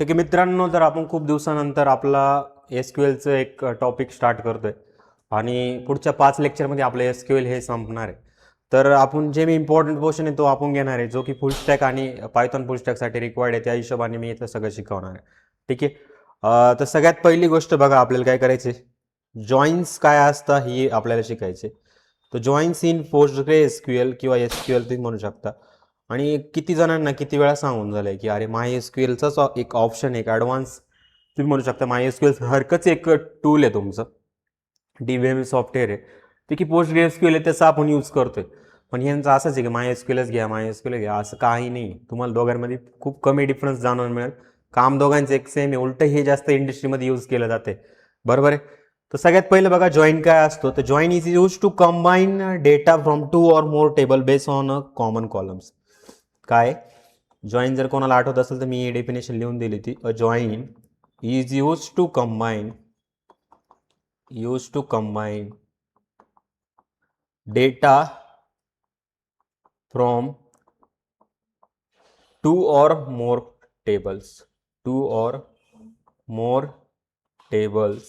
ठीक आहे मित्रांनो, तर आपण खूप दिवसानंतर आपला SQLचं एक टॉपिक स्टार्ट करतोय आणि पुढच्या 5 लेक्चरमध्ये आपलं SQL हे संपणार आहे. तर आपण जे मी इम्पॉर्टंट पोर्शन आहे तो आपण घेणार आहे, जो की फुल स्टॅक आणि पायथॉन फुल स्टॅकसाठी रिक्वायर्ड आहे. त्या हिशोबाने मी इथं सगळं शिकवणार आहे. ठीक आहे. तर सगळ्यात पहिली गोष्ट बघा, आपल्याला काय करायचे, जॉईन्स काय असतं ही आपल्याला शिकायचे. तर जॉईन्स इन PostgreSQL किंवा SQL तुम्ही म्हणू शकता. आणि किती जणांना किती वेळा सांगून झालंय की अरे MySQLचाच एक ऑप्शन, एक ॲडव्हान्स तुम्ही म्हणू शकता. MySQL सारखंच एक टूल आहे तुमचं, DBMS सॉफ्टवेअर आहे ते, की PostgreSQL आहे त्याचा आपण यूज करतोय. पण यांचं असंच आहे की MySQLच घ्या, MySQL घ्या, असं काही नाही. तुम्हाला दोघांमध्ये खूप कमी डिफरन्स जाणून मिळेल. काम दोघांचं एक सेम आहे, उलट हे जास्त इंडस्ट्रीमध्ये यूज केलं जाते. बरोबर आहे. तर सगळ्यात पहिलं बघा, जॉईन काय असतो. तर join is use to combine data from 2 or more table base on a common columns. काय जॉईन जर कोणाला आठवत असेल तर मी डेफिनेशन लिहून दिली ती. A join is use to combine data from 2 or more tables, 2 or more tables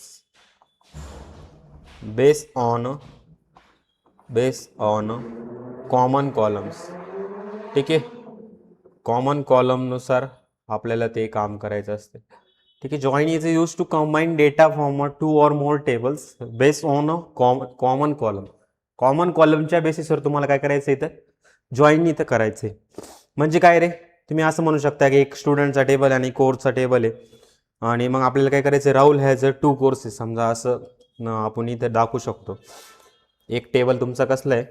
based on common columns. ठीक आहे. कॉमन कॉलमनुसार आपल्याला ते काम करायचं असते. ठीक आहे. Join is use to combine data from 2 or more tables based on a common column. Common कॉलमच्या बेसिसवर तुम्हाला काय करायचं इथं, जॉईन इथं करायचं आहे. म्हणजे काय रे, तुम्ही असं म्हणू शकता की एक स्टुडंटचा टेबल आणि कोर्सचा टेबल आहे, आणि मग आपल्याला काय करायचं, राहुल हॅज 2 कोर्सेस समजा, असं आपण इथं दाखवू शकतो. एक टेबल तुमचा कसला आहे,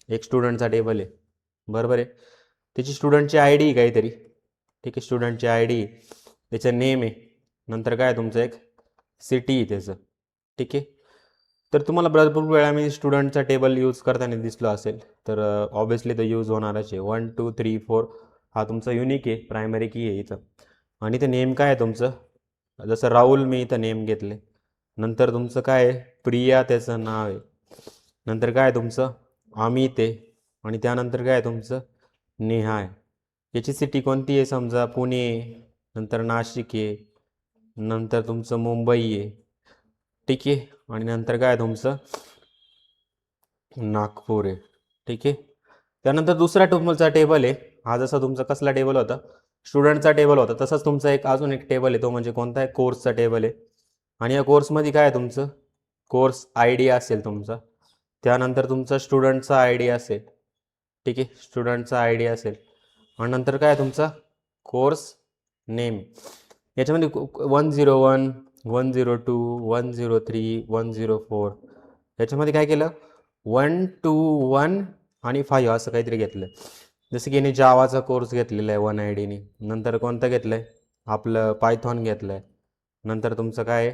एक स्टुडंटचा टेबल आहे. बरोबर आहे. त्याची स्टुडंटची ID आहे काहीतरी. ठीक आहे. स्टुडंटची ID, त्याचं नेम आहे, नंतर काय तुमचं एक सिटी आहे त्याचं. ठीक आहे. तर तुम्हाला भरपूर वेळा मी स्टुडंटचा टेबल यूज करताना दिसलो असेल, तर ऑब्व्हियसली तो यूज होणारच आहे. 1 2 3 4 हा तुमचा युनिक आहे, प्रायमरी की आहे इथं. आणि ते नेम काय आहे तुमचं, जसं राहुल मी इथं नेम घेतले. नंतर तुमचं काय आहे, प्रिया त्याचं नाव आहे. नंतर काय तुमचं अमित आहे. आणि त्यानंतर काय तुमचं नेहा आहे. याची सिटी कोणती आहे, समजा पुणे आहे, नंतर नाशिक आहे, नंतर तुमचं मुंबई आहे. ठीक आहे. आणि नंतर काय तुमचं नागपूर आहे. ठीक आहे. त्यानंतर दुसरा तुमचा टेबल आहे. हा जसा तुमचा कसला टेबल होता, स्टुडंटचा टेबल होता, तसंच तुमचा एक अजून एक टेबल आहे. तो म्हणजे कोणता आहे, कोर्सचा टेबल आहे. आणि या कोर्समध्ये काय आहे तुमचं, कोर्स ID असेल तुमचा. त्यानंतर तुमचा स्टुडंटचा ID असेल. ठीक आहे. स्टुडंटचा ID असेल. आणि नंतर काय तुमचा कोर्स नेम. याच्यामध्ये 101 102 103 104, याच्यामध्ये काय केलं, 1 2 1 आणि 5 असं काहीतरी घेतलं. जसं की याने जावाचा कोर्स घेतलेला आहे 1 ID ने. नंतर कोणतं घेतलं आहे, आपलं पायथॉन घेतलं आहे. नंतर तुमचं काय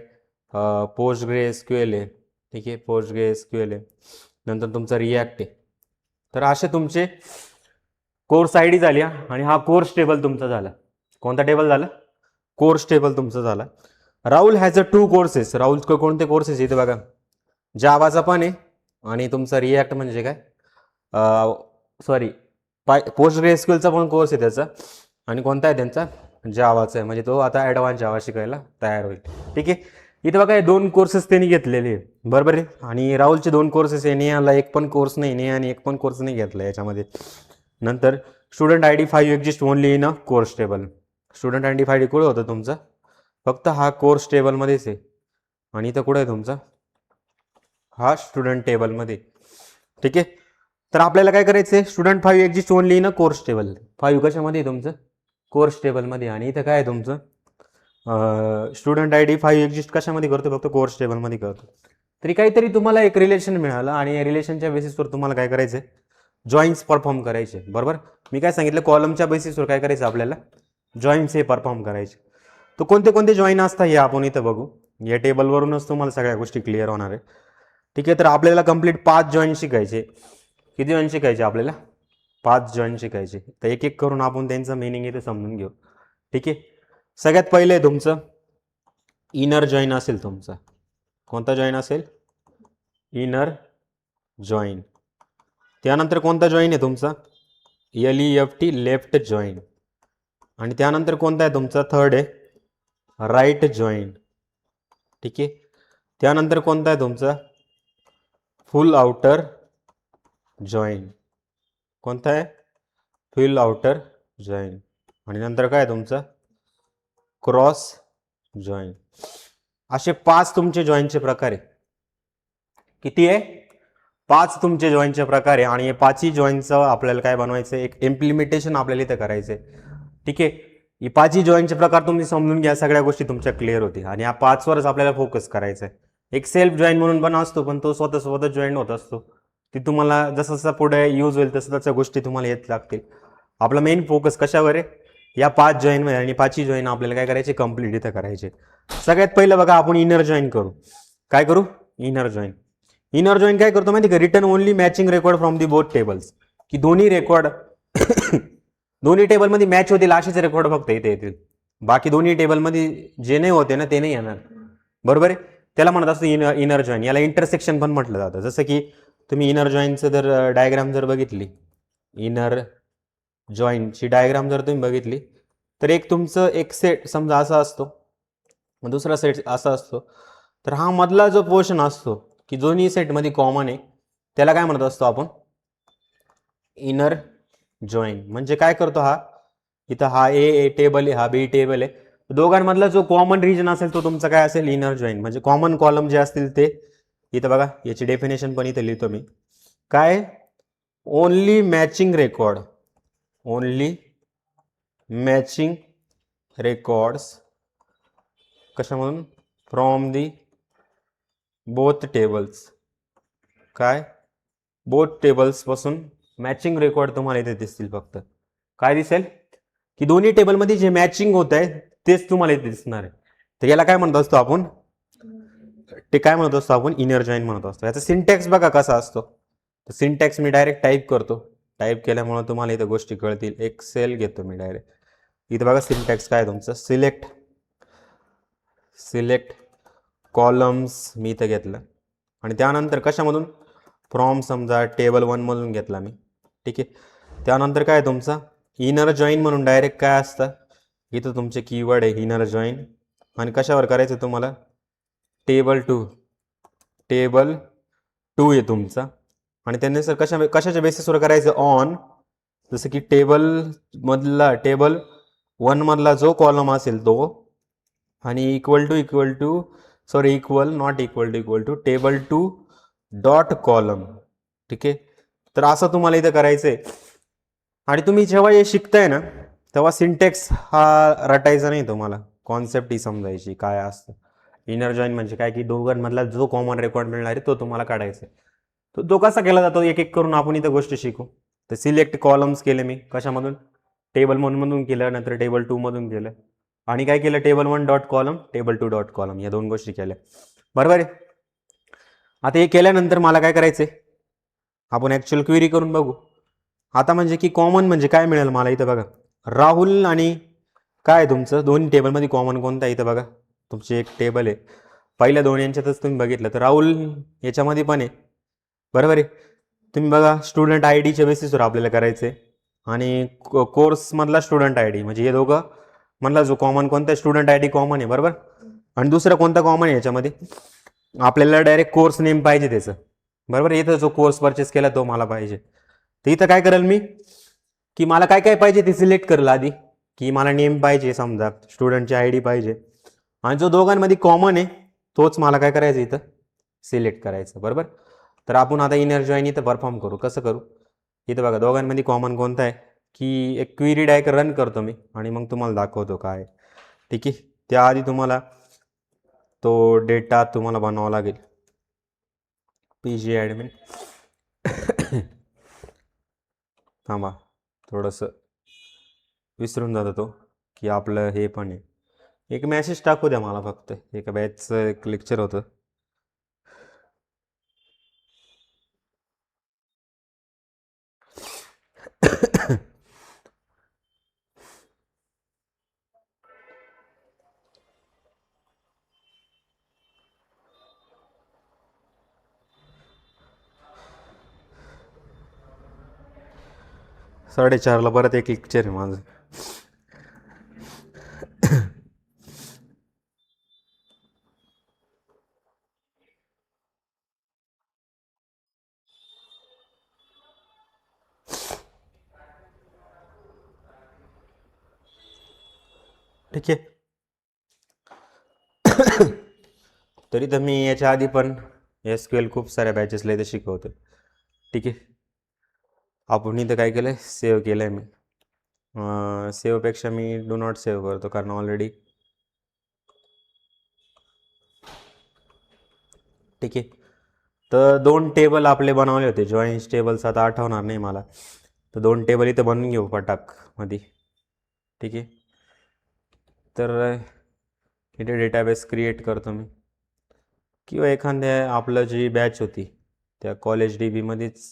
PostgreSQL आहे. ठीक आहे. PostgreSQL आहे. नंतर तुमचा रिॲक्ट आहे. तर असे तुमचे कोर्स ID झाली. आणि हा कोर्स टेबल तुमचा झाला. कोणता टेबल झाला, कोर्स टेबल तुमचा झाला. Rahul has 2 courses. राहुल कोणते कोर्सेस इथे बघा, जावाचा पण आहे, आणि तुमचा रिॲक्ट म्हणजे काय, सॉरी PostgreSQLचा पण कोर्स आहे त्याचा. आणि कोणता आहे त्यांचा, जावाचा आहे. म्हणजे तो आता ॲडव्हान्स जावा शिकायला तयार होईल. ठीक आहे. इथे बघा, हे 2 कोर्सेस त्यांनी घेतलेले आहे. बरोबर आहे. आणि राहुलचे 2 कोर्सेस आहे, नेहाला एक पण कोर्स नाही, नेहाने एक पण कोर्स नाही घेतला याच्यामध्ये. नंतर student ID 5 exist only in a course table. Student ID 5 कुठं होतं तुमचा, फक्त हा कोर्स टेबलमध्येच आहे. आणि इथं कुठं आहे तुमचा, हा स्टुडंट टेबलमध्ये. ठीक आहे. तर आपल्याला काय करायचं आहे, student 5 exist only in a course table. 5 कशामध्ये आहे तुमचं, कोर्स टेबलमध्ये. आणि इथं काय आहे तुमचं, स्टुडंट ID 5 एक्झिस्ट कशामध्ये करतो, फक्त कोर्स टेबलमध्ये करतो. तरी काहीतरी तुम्हाला एक रिलेशन मिळालं, आणि या रिलेशनच्या बेसिसवर तुम्हाला काय करायचं आहे, जॉईन्स परफॉर्म करायचे. बरोबर. मी काय सांगितलं, कॉलमच्या बेसिसवर काय करायचं आपल्याला, जॉईन्स हे परफॉर्म करायचे. तर कोणते कोणते जॉईन असतात हे आपण इथं बघू. या टेबलवरूनच तुम्हाला सगळ्या गोष्टी क्लिअर होणार आहे. ठीक आहे. तर आपल्याला कंप्लीट 5 जॉईन शिकायचे. किती जॉईन शिकायचे आपल्याला, 5 जॉईन शिकायचे. तर एक एक करून आपण त्यांचं मिनिंग इथे समजून घेऊ. ठीक आहे. सगळ्यात पहिले आहे तुमचं इनर जॉईन असेल तुमचा. कोणता जॉईन असेल, इनर जॉईन. त्यानंतर कोणता जॉईन आहे तुमचा, LEFT लेफ्ट जॉईन. आणि त्यानंतर कोणता आहे तुमचा, थर्ड आहे राईट जॉईन. ठीक आहे. त्यानंतर कोणता आहे तुमचा फुल आउटर जॉईन. कोणता आहे फुल आउटर जॉईन. आणि नंतर काय तुमचं क्रॉस जॉईन. असे 5 तुमचे जॉईनचे प्रकार आहे. किती आहे 5 तुमचे जॉईनचे प्रकार आहे. आणि हे 5ही जॉईनचं आपल्याला काय बनवायचं एक इम्प्लिमेंटेशन आपल्याला इथं करायचं आहे. ठीक आहे. ही 5ही जॉईनचे प्रकार तुम्ही समजून घ्या, सगळ्या गोष्टी तुमच्या क्लिअर होतील. आणि या 5वरच आपल्याला फोकस करायचा आहे. एक सेल्फ जॉईन म्हणून पण असतो, पण तो स्वतः जॉईन होत असतो. ती तुम्हाला जसं जसं पुढे यूज होईल तसं तसं गोष्टी तुम्हाला येत लागतील. आपला मेन फोकस कशावर आहे या 5 जॉईनमध्ये. आणि 5ही जॉईन आपल्याला काय करायचे कंप्लीट इथं करायचे. सगळ्यात पहिलं बघा आपण इनर जॉईन करू. काय करू इनर जॉईन. इनर जॉईन काय करतो माहिती का return only matching record from the both tables. की दोन्ही रेकॉर्ड दोन्ही टेबलमध्ये मॅच होतील असेच रेकॉर्ड फक्त इथे येतील. बाकी दोन्ही टेबलमध्ये जे नाही होते ना ते नाही येणार. बरोबर आहे. त्याला म्हणत असतं इनर जॉईन. याला इंटरसेक्शन पण म्हटलं जातं. जसं की तुम्ही इनर जॉईनचं जर डायग्राम जर बघितली, इनर जॉईनची डायग्राम जर तुम्ही बघितली तर एक तुमचं एक सेट समजा असा असतो, दुसरा सेट असा असतो. तर हा मधला जो पोर्शन असतो की दोन्ही सेटमध्ये कॉमन आहे त्याला काय म्हणत असतो आपण इनर जॉईन. म्हणजे काय करतो हा इथं हा ए टेबल आहे, हा बी टेबल आहे. दोघांमधला जो कॉमन रिजन असेल तो तुमचा काय असेल इनर जॉईन. म्हणजे कॉमन कॉलम जे असतील ते इथं बघा, याची डेफिनेशन पण इथं लिहितो मी. काय only matching record, only matching records कशामधून फ्रॉम दी बोथ टेबल्स. काय बोथ टेबल्स पासून मॅचिंग रेकॉर्ड तुम्हाला इथे दिसतील. फक्त काय दिसेल की दोन्ही टेबलमध्ये जे मॅचिंग होत आहे तेच तुम्हाला इथे दिसणार आहे. तर याला काय म्हणत असतो आपण ते काय म्हणत असतो आपण इनर जॉईन म्हणत असतो. याचा सिंटॅक्स बघा कसा असतो. तर सिंटॅक्स मी डायरेक्ट टाईप करतो. टाईप केल्यामुळे तुम्हाला इथं गोष्टी कळतील. एक सेल घेतो मी डायरेक्ट. इथं बघा सिंटॅक्स काय तुमचं सिलेक्ट कॉलम्स मी इथं घेतलं. आणि त्यानंतर कशामधून फ्रॉम समजा टेबल 1 मधून घेतला मी. ठीक आहे. त्यानंतर काय तुमचा इनर जॉईन म्हणून डायरेक्ट काय असतं इथं तुमचे कीवर्ड आहे इनर जॉईन. आणि कशावर करायचं तुम्हाला टेबल टू आहे तुमचा. आणि त्यांनी सर कशाच्या बेसिसवर करायचं ऑन जसं की टेबल 1 मधला जो कॉलम असेल तो आणि equal to table 2 dot column. ठीक आहे. तर असं तुम्हाला इथं करायचंय. आणि तुम्ही जेव्हा हे शिकताय ना तेव्हा सिंटॅक्स हा रटायचा नाही तुम्हाला. कॉन्सेप्ट ही समजायची काय असतं. इनर जॉईन म्हणजे काय की दोघांमधला जो कॉमन रेकॉर्ड मिळणार आहे तो तुम्हाला काढायचा आहे. तो कसा केला जातो एक एक करून आपण इथं गोष्ट शिकू. तर सिलेक्ट कॉलम्स केले मी कशामधून टेबल 1 मधून केलं, नंतर टेबल 2 मधून केलं. आणि काय केलं table 1 dot column table 2 dot column या 2 गोष्टी केल्या. बरोबर आहे. आता हे केल्यानंतर मला काय करायचंय आपण ऍक्च्युअल क्वेरी करून बघू. आता म्हणजे की कॉमन म्हणजे काय मिळेल मला इथं बघा राहुल आणि काय तुमचं दोन्ही टेबलमध्ये कॉमन कोणता इथं बघा तुमचे एक टेबल आहे. पहिल्या दोन यांच्यातच तुम्ही बघितलं तर राहुल याच्यामध्ये पण आहे. बरोबर आहे. तुम्ही बघा स्टुडंट आय डीच्या बेसिसवर आपल्याला करायचं आहे. आणि कोर्समधला स्टुडंट आय डी म्हणजे हे दोघं मधला जो कॉमन कोणता स्टुडंट आय डी कॉमन आहे. बरोबर. आणि दुसरा कोणता कॉमन आहे याच्यामध्ये आपल्याला डायरेक्ट कोर्स नेम पाहिजे त्याचं. बरोबर. इथं जो कोर्स परचेस केला तो मला पाहिजे. तर इथं काय करेल मी की मला काय काय पाहिजे ते सिलेक्ट करेल आधी की मला नेम पाहिजे समजा स्टुडंटची आय डी पाहिजे. आणि जो दोघांमध्ये कॉमन आहे तोच मला काय करायचं इथं सिलेक्ट करायचं. बरोबर. तर आपण आता इनर जॉईन इथं परफॉर्म करू. कसं करू इथं बघा दोघांमध्ये कॉमन कोणता आहे की एक क्वेरी डायरेक्ट रन करतो मी आणि मग तुम्हाला दाखवतो काय. ठीक आहे. त्याआधी तुम्हाला तो डेटा तुम्हाला बनवावा लागेल PG ॲडमिन. थांबा थोडंसं विसरून जातो तो की आपलं हे पण आहे. एक मेसेज टाकू द्या मला फक्त. एका बॅचचं एक लेक्चर होतं. साडेचारला परत एक लेक्चर आहे माझं. ठीक आहे. तरी तर मी याच्या आधी पण SQL खूप साऱ्या बॅचेसला इथे शिकवतो. ठीक आहे. आपण इथं काय केलं आहे, सेव्ह केलं आहे मी. सेव्हपेक्षा मी डू नॉट सेव्ह करतो, कारण ऑलरेडी ठीक आहे. तर 2 टेबल आपले बनवले होते, जॉईन्स टेबल्स आता आठवणार नाही मला. तर 2 टेबल इथं बनवून घेऊ मध्ये. ठीक आहे. तर इथे डेटाबेस क्रिएट करतो मी, किंवा एखाद्या आपलं जी बॅच होती त्या कॉलेज DBमध्येच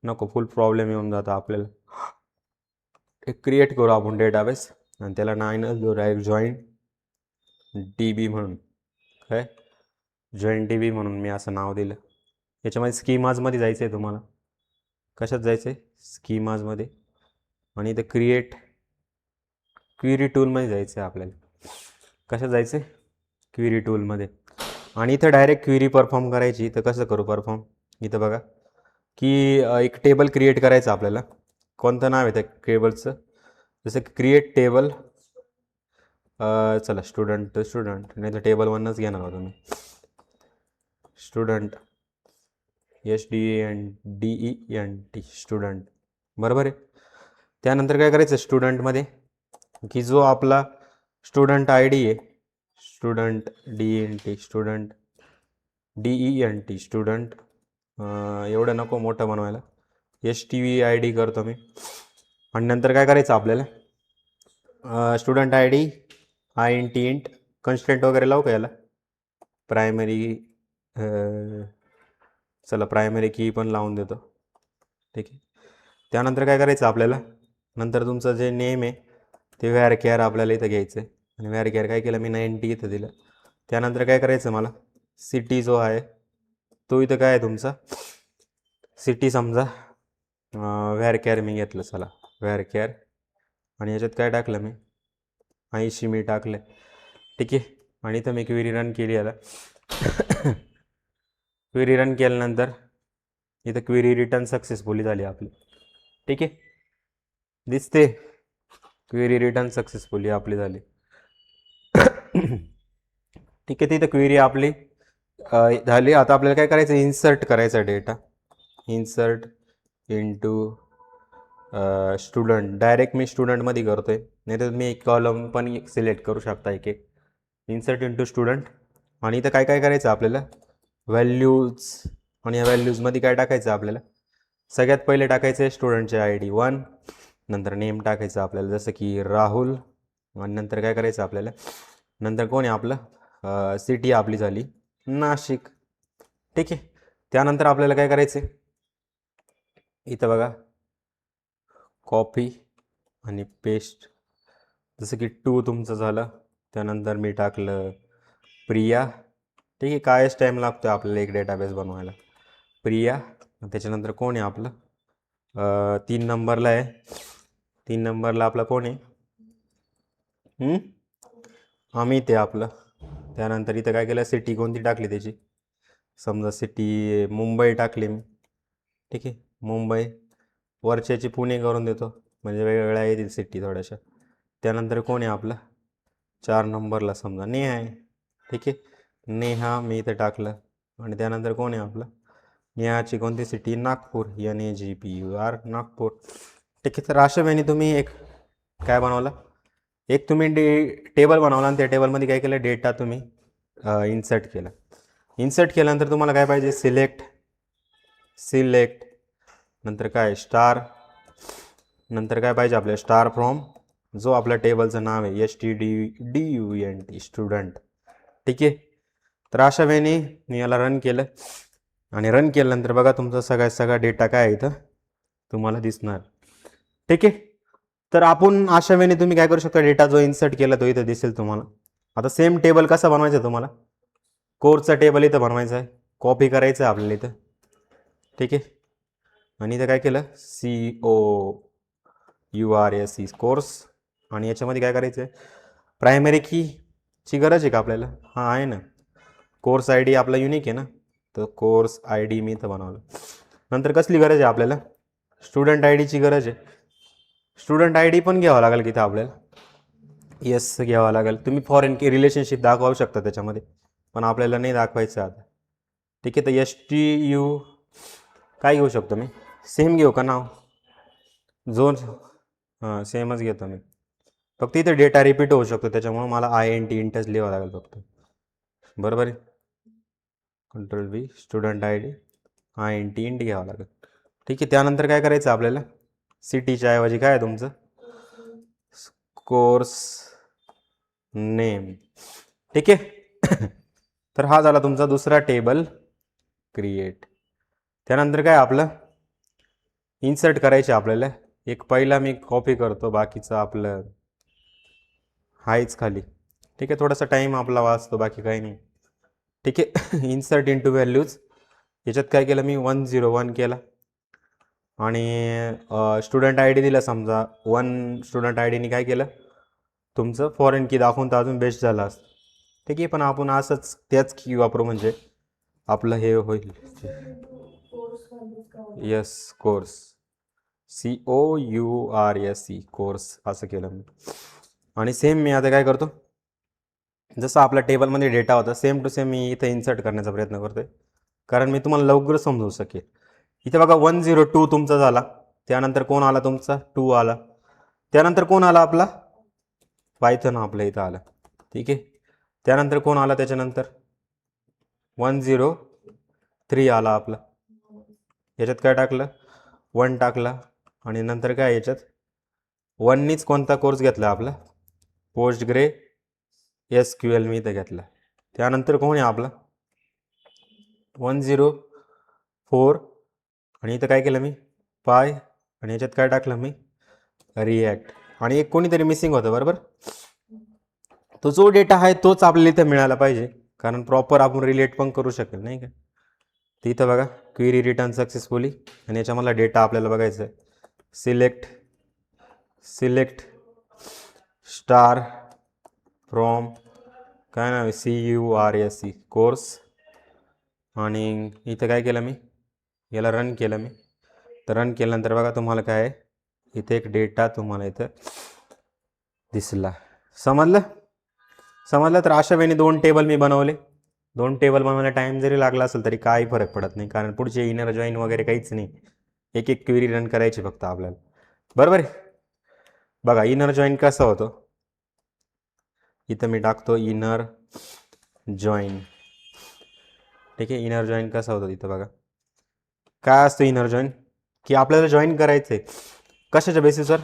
नको, फुल प्रॉब्लेम येऊन जातो आपल्याला. एक क्रिएट करू आपण डेटाबेस आणि त्याला डायरेक्ट जॉईन DB म्हणून. काय जॉईन DB म्हणून मी असं नाव दिलं. याच्यामध्ये स्कीमाजमध्ये जायचं आहे तुम्हाला. कशात जायचं आहे? स्कीमाजमध्ये. आणि इथं क्वेरी टूलमध्ये जायचं आहे आपल्याला. कशात जायचं आहे? क्वेरी टूलमध्ये. आणि इथं डायरेक्ट क्वेरी परफॉर्म करायची. तर कसं करू परफॉर्म? इथं बघा की एक टेबल क्रिएट करायचं आपल्याला. कोणतं नाव आहे त्या टेबलचं? जसं की क्रिएट टेबल, चला स्टुडंट नाही तर टेबल 1च घेणार होतो मी. स्टुडंट STUDENT स्टुडंट, बरोबर आहे. त्यानंतर काय करायचं स्टुडंटमध्ये, की जो आपला स्टुडंट ID आहे, स्टुडंट DENT स्टुडंट, एवढं नको मोठं बनवायला, STUDID करतो मी. आणि नंतर काय करायचं आपल्याला, स्टुडंट ID INT कन्स्टंट वगैरे लावू का याला? प्रायमरी, चला प्रायमरी की पण लावून देतो. ठीक आहे. त्यानंतर काय करायचं आपल्याला, नंतर तुमचं जे नेम आहे ते VARCHAR आपल्याला इथं घ्यायचं आहे. आणि VARCHAR काय केलं मी 90 इथं दिलं. त्यानंतर काय करायचं मला, सिटी जो आहे तो इथं काय आहे तुमचा, सिटी समजा VARCHAR मी घेतलं. चला VARCHAR, आणि याच्यात काय टाकलं मी 80 मी टाकलं. ठीक आहे. आणि इथं मी क्वेरी रन केली याला. क्वेरी रन केल्यानंतर इथं क्वेरी रिटर्न सक्सेसफुली झाली आपली. ठीक आहे, दिसते क्वेरी रिटर्न सक्सेसफुली आपली झाली. ठीक आहे. तिथं क्वेरी आपली झाली. आता आपल्याला काय करायचं, इन्सर्ट करायचा data. Insert into student. Direct मी स्टुडंटमध्ये करतोय, नाही तर मी एक कॉलम पण सिलेक्ट करू शकता एक इन्सर्ट इंटू स्टुडंट. आणि इथं काय काय करायचं आपल्याला, व्हॅल्यूज. आणि या व्हॅल्यूजमध्ये काय टाकायचं आपल्याला, सगळ्यात पहिले टाकायचं आहे स्टुडंटचे ID 1, नंतर नेम टाकायचं आपल्याला जसं की राहुल. आणि नंतर काय करायचं आपल्याला, नंतर कोण आहे आपलं, सिटी आपली झाली नाशिक. ठीक आहे. त्यानंतर आपल्याला काय करायचं आहे, इथं बघा कॉपी आणि पेस्ट. जसं की 2 तुमचं झालं. त्यानंतर मी टाकलं प्रिया. ठीक आहे. कायच टाईम लागतो आपल्याला एक डेटाबेस बनवायला. प्रिया. त्याच्यानंतर कोण आहे आपलं, 3 नंबरला आहे. 3 नंबरला आपला कोण आहे, अमित आहे आपलं. त्यानंतर इथं काय केलं, सिटी कोणती टाकली त्याची, समजा सिटी मुंबई टाकली मी. ठीक आहे. मुंबई. वरच्याची पुणे करून देतो, म्हणजे वेगवेगळ्या येतील सिटी थोड्याशा. त्यानंतर कोण आहे आपलं 4 नंबरला समजा नेहा आहे. ठीक आहे. नेहा मी इथं टाकलं. आणि त्यानंतर कोण आहे आपलं, नेहाची कोणती सिटी, नागपूर, NAGPUR नागपूर. ठीक आहे. तर अशा वेळी तुम्ही एक काय बनवलं, एक तुम्ही टेबल बनवला आणि त्या टेबलमध्ये काय केलं, डेटा तुम्ही इन्सर्ट केला. इन्सर्ट केल्यानंतर तुम्हाला काय पाहिजे, सिलेक्ट, नंतर काय स्टार, नंतर काय पाहिजे आपल्याला स्टार फ्रॉम, जो आपल्या टेबलचं नाव आहे STUDENT स्टुडंट. ठीक आहे. तर अशा वेळी मी याला रन केलं. आणि रन केल्यानंतर बघा तुमचा सगळा डेटा काय आहे इथं तुम्हाला दिसणार. ठीक आहे. तर आपण अशा वेळी तुम्ही काय करू शकता, डेटा जो इन्सर्ट केला तो इथं दिसेल तुम्हाला. आता सेम टेबल कसा बनवायचा आहे तुम्हाला, कोर्सचा टेबल इथं बनवायचा आहे, कॉपी करायचं आहे आपल्याला इथं. ठीक आहे. आणि इथं काय केलं, COURSE कोर्स. आणि याच्यामध्ये काय करायचं आहे, प्रायमरी कीची गरज आहे का आपल्याला, हां आहे ना. कोर्स ID आपला युनिक आहे ना, तर कोर्स ID मी इथं बनवलं. नंतर कसली गरज आहे आपल्याला, स्टुडंट IDची गरज आहे. स्टुडंट ID पण घ्यावं लागेल की इथं आपल्याला. येस घ्यावा लागेल. तुम्ही फॉरेन की रिलेशनशिप दाखवू शकता त्याच्यामध्ये, पण आपल्याला नाही दाखवायचं आता. ठीक आहे, तर STU काय घेऊ शकतो मी? सेम घेऊ का नाव? झोन हां सेमच घेतो मी. फक्त इथे डेटा रिपीट होऊ शकतो, त्याच्यामुळे मला INT इंटच लिहावं लागेल फक्त. बरोबर आहे. Ctrl+V student ID INT int घ्यावं लागेल. ठीक आहे, त्यानंतर काय करायचं आपल्याला? सिटीच्या ऐवजी काय आहे तुमचं? Course name. ठीक आहे. तर हा झाला तुमचा दुसरा टेबल क्रिएट. त्यानंतर काय आपलं इन्सर्ट करायचे आपल्याला. एक पहिला मी कॉपी करतो, बाकीचं आपलं हायच खाली. ठीक आहे, थोडासा टाईम आपला वाचतो, बाकी काही नाही. ठीक आहे. इन्सर्ट इंटू व्हॅल्यूज, याच्यात काय केलं मी 101 केला आणि स्टुडंट ID दिला समजा 1. स्टुडंट IDने काय केलं तुमचं फॉरेन की दाखवून तर अजून बेस्ट झालं असतं. ठीक आहे, पण आपण असंच त्याच की वापरू म्हणजे आपलं हे होईल. यस कोर्स COURSE कोर्स असं केलं मी. आणि सेम मी आता काय करतो, जसं आपल्या टेबलमध्ये डेटा होता सेम टू सेम मी इथं इन्सर्ट करण्याचा प्रयत्न करतोय, कारण मी तुम्हाला लवकर समजू शकेल. इथं बघा 102 तुमचा झाला, त्यानंतर कोण आला तुमचा 2 आला, त्यानंतर कोण आला आपला पायथन आपल्या इथं आला. ठीक आहे, त्यानंतर कोण आला त्याच्यानंतर 103 आला आपला. याच्यात काय टाकलं 1 टाकला आणि नंतर काय याच्यात 1नीच कोणता कोर्स घेतला आपला पोस्टग्रे SQL मी इथं घेतला. त्यानंतर कोण आहे आपला 104 आणि इथं काय केलं मी पाय आणि याच्यात काय टाकलं मी रिॲक्ट. आणि एक कोणीतरी मिसिंग होतं बरोबर. तो जो डेटा आहे तोच आपल्याला इथं मिळाला पाहिजे, कारण प्रॉपर आपण रिलेट पण करू शकेल नाही का. तर इथं बघा क्वेरी रिटर्न सक्सेसफुली आणि याच्यामधला डेटा आपल्याला बघायचा आहे. सिलेक्ट स्टार फ्रॉम काय नाव आहे CURSE कोर्स. आणि इथं काय केलं मी याला रन केलं मी. तर रन केल्यानंतर बघा तुम्हाला काय आहे इथे एक डेटा तुम्हाला इथं दिसला. समजलं तर अशा वेळी 2 टेबल मी बनवले. 2 टेबल बनवायला टाईम जरी लागला असेल तरी काही फरक पडत नाही, कारण पुढचे इनर जॉईन वगैरे काहीच नाही. एक क्वेरी रन करायची फक्त आपल्याला. बरोबर आहे. बघा इनर जॉईन कसं होतं, इथं मी टाकतो इनर जॉईन. ठीक आहे, इनर जॉईन कसं होतं इथं बघा काय असतं इनर जॉईन, की आपल्याला जॉईन करायचं आहे कशाच्या बेसिसवर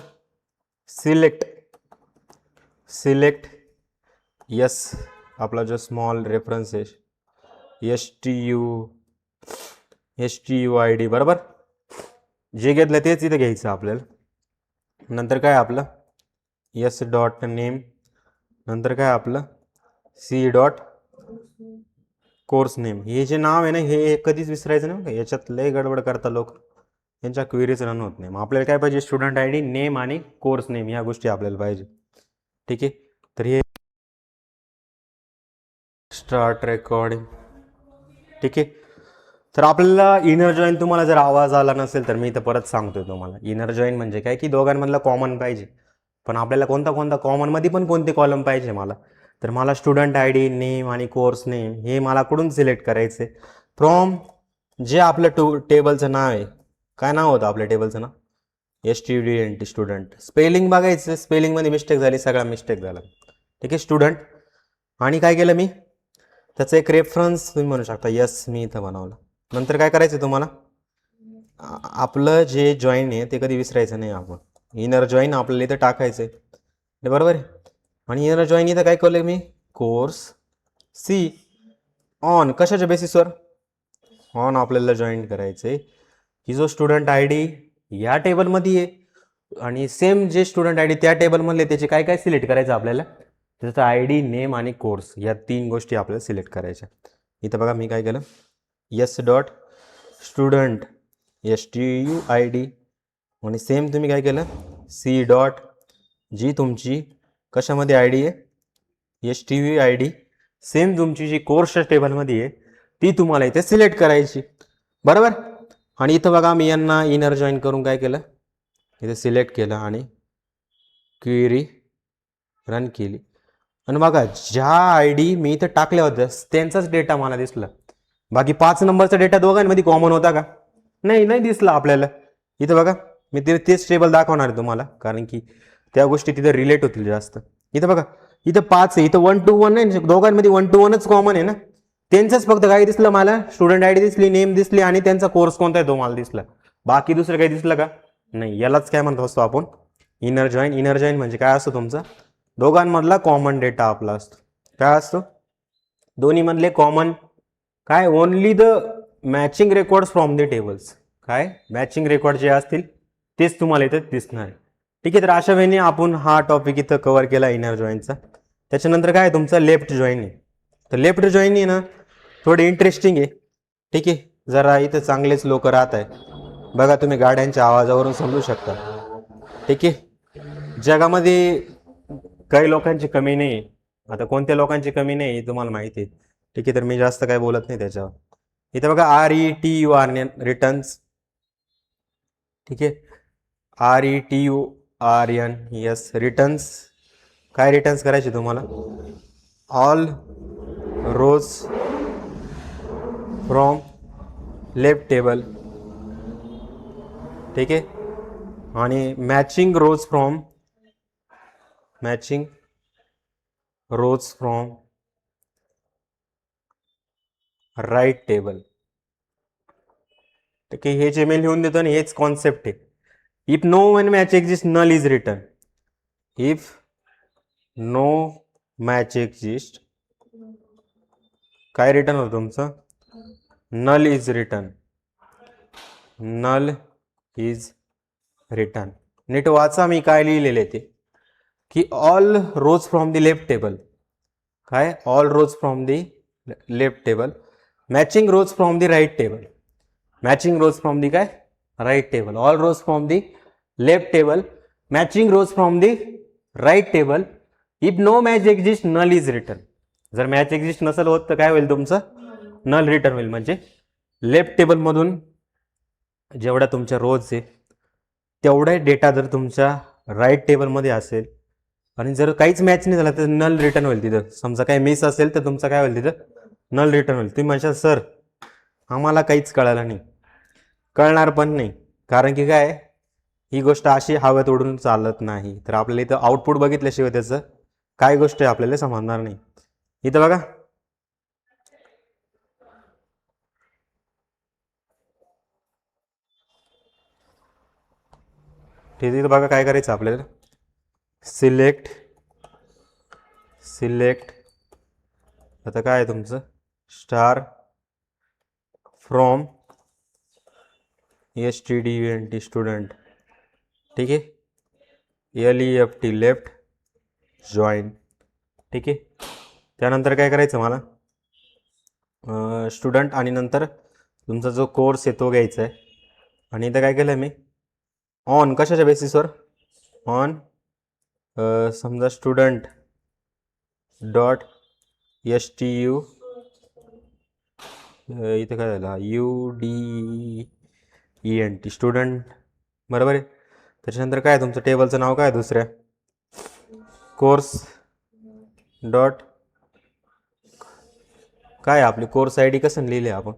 सिलेक्ट यस आपला जो स्मॉल रेफरन्स आहे STU ID बरोबर. जे घेतलं तेच इथं घ्यायचं आपल्याला. नंतर काय आपलं S.name, नंतर काय आपलं C.course name. हे जे नाव आहे ना हे कधीच विसरायचं नाही, याच्यात लय गडबड करता लोक, यांच्या क्वेरीज रन होत नाही. मग आपल्याला काय पाहिजे स्टुडंट ID नेम आणि कोर्स नेम या गोष्टी आपल्याला पाहिजे. ठीक आहे, तर हे स्टार्ट रेकॉर्डिंग. ठीक आहे, तर आपल्याला इनर जॉईन तुम्हाला जर आवाज आला नसेल तर मी इथं परत सांगतोय तुम्हाला. इनर जॉईन म्हणजे काय की दोघांमधला कॉमन पाहिजे, पण आपल्याला कोणता कॉमनमध्ये पण कोणते कॉलम पाहिजे मला, तर मला स्टुडंट ID नेम आणि कोर्स नेम हे मला कुठून सिलेक्ट करायचे फ्रॉम जे आपलं टेबलचं नाव आहे. काय नाव होतं आपल्या टेबलचं नाव STUDENT स्टुडंट. स्पेलिंग बघायचं, स्पेलिंगमध्ये मिस्टेक झाली, सगळा मिस्टेक झाला. ठीक आहे स्टुडंट. आणि काय केलं मी त्याचं एक रेफरन्स तुम्ही म्हणू शकता यस मी इथं बनवलं. नंतर काय करायचं तुम्हाला आपलं जे जॉईन आहे ते कधी विसरायचं नाही. आपण इनर जॉईन आपल्याला इथं टाकायचं आहे बरोबर आहे. आणि इनर जॉईन इथं काय केलं मी कोर्स C ऑन कशाच्या बेसिसवर ऑन आपल्याला जॉईन करायचं आहे की जो स्टुडंट ID या टेबलमध्ये आहे आणि सेम जे स्टुडंट ID त्या टेबलमधले त्याचे काय काय सिलेक्ट करायचं आपल्याला, त्याचं ID नेम आणि कोर्स या 3 गोष्टी आपल्याला सिलेक्ट करायच्या. इथं बघा मी काय केलं S.student STUID आणि सेम तुम्ही काय केलं C. जी तुमची कशामध्ये ID आहे STUID सेम तुमची जी कोर्सच्या टेबलमध्ये आहे ती तुम्हाला इथे सिलेक्ट करायची बरोबर. आणि इथं बघा मी यांना इनर जॉईन करून काय केलं इथे सिलेक्ट केलं आणि क्वेरी रन केली आणि बघा ज्या आय डी मी इथं टाकल्या होत्या त्यांचाच डेटा मला दिसला. बाकी 5 नंबरचा डेटा दोघांमध्ये कॉमन होता का? नाही दिसला आपल्याला. इथं बघा मी तेच टेबल दाखवणार आहे तुम्हाला, कारण की त्या गोष्टी तिथे रिलेट होतील जास्त. इथं बघा इथं 5 आहे, इथं 1 to 1 आहे, दोघांमध्ये 1 to 1च कॉमन आहे ना. त्यांचंच फक्त काय दिसलं मला, स्टुडंट आय डी दिसली, नेम दिसली आणि त्यांचा कोर्स कोणता आहे तो मला दिसला. बाकी दुसरं काही दिसलं का? नाही. यालाच काय म्हणतो असतो आपण, इनर जॉईन. इनर जॉईन म्हणजे काय असतो तुमचा दोघांमधला कॉमन डेटा आपला असतो. काय असतो दोन्ही मधले कॉमन काय, only the matching record from the tables. काय मॅचिंग रेकॉर्ड जे असतील तेच तुम्हाला इथं दिसणार आहे. ठीक आहे. तर अशा वेळेने आपण हा टॉपिक इथं कव्हर केला इनर जॉईनचा. त्याच्यानंतर काय तुमचा लेफ्ट जॉईन आहे. तर लेफ्ट जॉईन आहे ना थोडे इंटरेस्टिंग आहे. ठीक आहे. जरा इथं चांगलेच लोक राहत आहे बघा, तुम्ही गाड्यांच्या आवाजावरून समजू शकता. ठीक आहे. जगामध्ये काही लोकांची कमी नाही. आता कोणत्या लोकांची कमी नाही तुम्हाला माहिती आहे. ठीक आहे. तर मी जास्त काय बोलत नाही त्याच्यावर. इथे बघा RETURN रिटर्न्स. ठीक आहे. RETURN yes returns. काय रिटर्न्स करायचे तुम्हाला, all rows from left table. ठीक आहे. आणि matching rows from right table. ठीक आहे. हे जे मी लिहून देतो आणि हेच कॉन्सेप्ट आहे. If no one match exist null is return. If no match exist काय रिटर्न होतं तुमचं, null is return. Null is return. नीट वाचा मी काय लिहिलेले ते, की all rows from the left table. काय all rows from the left table, matching rows from the right table. Matching rows from the काय right table. All rows from the left table, matching rows from the right table. If no match exist null is return. जर match exist नसेल होत तर काय होईल तुमचं, null return होईल. म्हणजे लेफ्ट टेबलमधून जेवढ्या तुमच्या रोज आहे तेवढा डेटा जर तुमच्या राईट टेबलमध्ये असेल आणि जर काहीच मॅच नाही झाला तर नल रिटर्न होईल. तिथं समजा काही मिस असेल तर तुमचं काय होईल, तिथं नल रिटर्न होईल. तुम्ही म्हणशाल सर आम्हाला काहीच कळालं नाही, कळणार पण नाही, कारण की काय ही गोष्ट अशी हवेत उडून चालत नाही. तर आपल्याला इथं आउटपुट बघितल्याशिवाय त्याचं काय गोष्ट आहे आपल्याला समजणार नाही. इथं बघा ठीक आहे. बघा काय करायचं आपल्याला, सिलेक्ट आता काय आहे तुमचं स्टार फ्रॉम STUDENT स्टुडंट. ठीक आहे. LEFT left join. ठीक आहे. त्यानंतर काय करायचं मला, स्टुडंट आणि नंतर तुमचा जो कोर्स आहे तो घ्यायचा आहे. आणि इथं काय केलं मी, ऑन कशाच्या बेसिसवर, ऑन समजा स्टुडंट डॉट STU इथं काय झालं UDENT स्टुडंट बरोबर आहे. त्याच्यानंतर काय तुमचं टेबलचं नाव काय दुसऱ्या, कोर्स डॉट काय आपली कोर्स ID कसं लिहिले आपण,